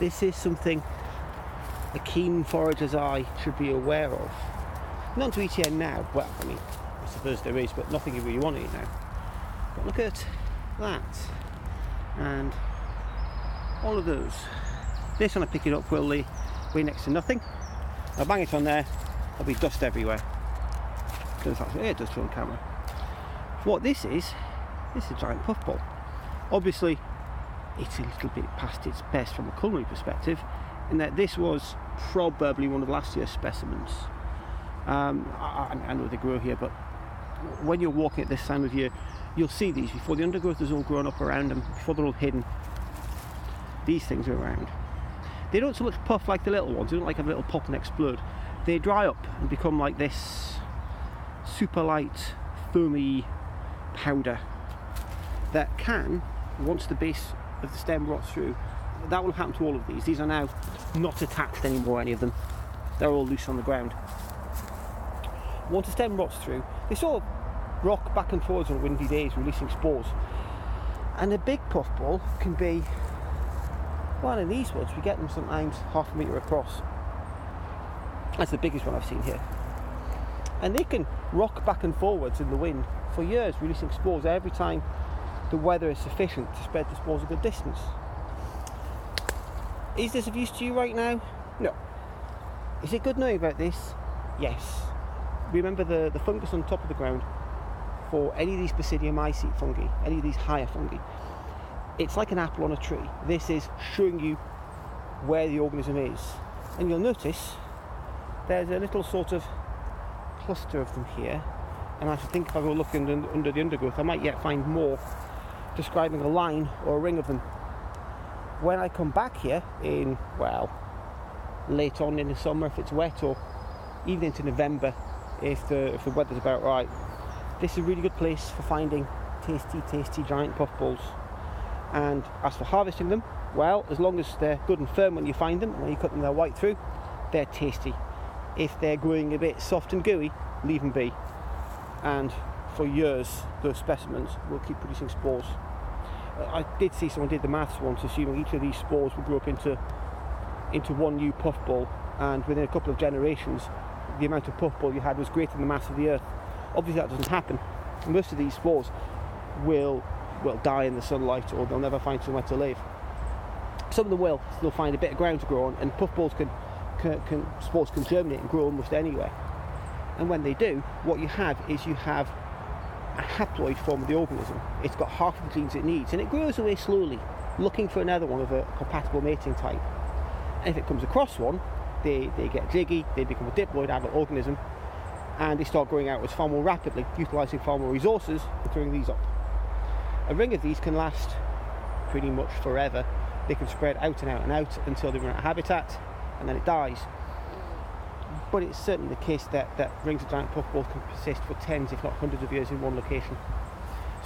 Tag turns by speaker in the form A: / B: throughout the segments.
A: this is something a keen forager's eye should be aware of. Not to eat here now, well, I mean, it's the first there is, but nothing you really want to eat now. But look at that, and all of those. This one I pick it up will weigh next to nothing. I'll bang it on there, there'll be dust everywhere. It does show on camera. What this is a giant puffball. Obviously, it's a little bit past its best from a culinary perspective, in that this was probably one of last year's specimens. I know they grow here, but when you're walking at this time of year, you'll see these before the undergrowth is all grown up around them, before they're all hidden. These things are around. They don't so much puff like the little ones, they don't like a little pop and explode. They dry up and become like this super light, foamy powder that can, once the base of the stem rots through, that will happen to all of these. These are now not attached anymore, any of them. They're all loose on the ground. Once the stem rots through, they sort of rock back and forwards on windy days, releasing spores. And a big puffball can be, well, in these woods we get them sometimes half a metre across. That's the biggest one I've seen here. And they can rock back and forwards in the wind for years, releasing spores every time the weather is sufficient to spread the spores a good distance. Is this of use to you right now? No. Is it good knowing about this? Yes. Remember the fungus on top of the ground for any of these basidiomycete fungi, any of these higher fungi. It's like an apple on a tree. This is showing you where the organism is. And you'll notice there's a little sort of cluster of them here. And I think if I go looking under the undergrowth, I might yet find more describing a line or a ring of them. When I come back here in, well, late on in the summer if it's wet, or even into November if the weather's about right, this is a really good place for finding tasty giant puffballs. And as for harvesting them, well, as long as they're good and firm when you find them, when you cut them they're white through, they're tasty. If they're growing a bit soft and gooey, leave them be. And for years those specimens will keep producing spores. I did see someone did the maths once, assuming each of these spores would grow up into one new puffball, and within a couple of generations the amount of puffball you had was greater than the mass of the earth. Obviously that doesn't happen. Most of these spores will die in the sunlight, or they'll never find somewhere to live. Some of them will, so they'll find a bit of ground to grow on, and puffballs spores can germinate and grow almost anywhere. And when they do, what you have is you have a haploid form of the organism. It's got half of the genes it needs, and it grows away slowly, looking for another one of a compatible mating type. And if it comes across one, they get jiggy, they become a diploid adult organism, and they start growing outwards far more rapidly, utilising far more resources and throwing these up. A ring of these can last pretty much forever. They can spread out and out and out until they run out of habitat, and then it dies. But it's certainly the case that rings of giant puffballs can persist for tens, if not hundreds of years in one location.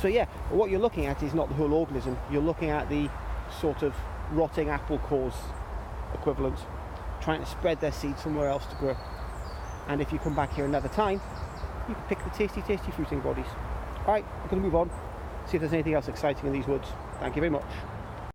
A: So yeah, what you're looking at is not the whole organism, you're looking at the sort of rotting apple cores equivalent, trying to spread their seed somewhere else to grow. And if you come back here another time, you can pick the tasty fruiting bodies. Alright, I'm going to move on, see if there's anything else exciting in these woods. Thank you very much.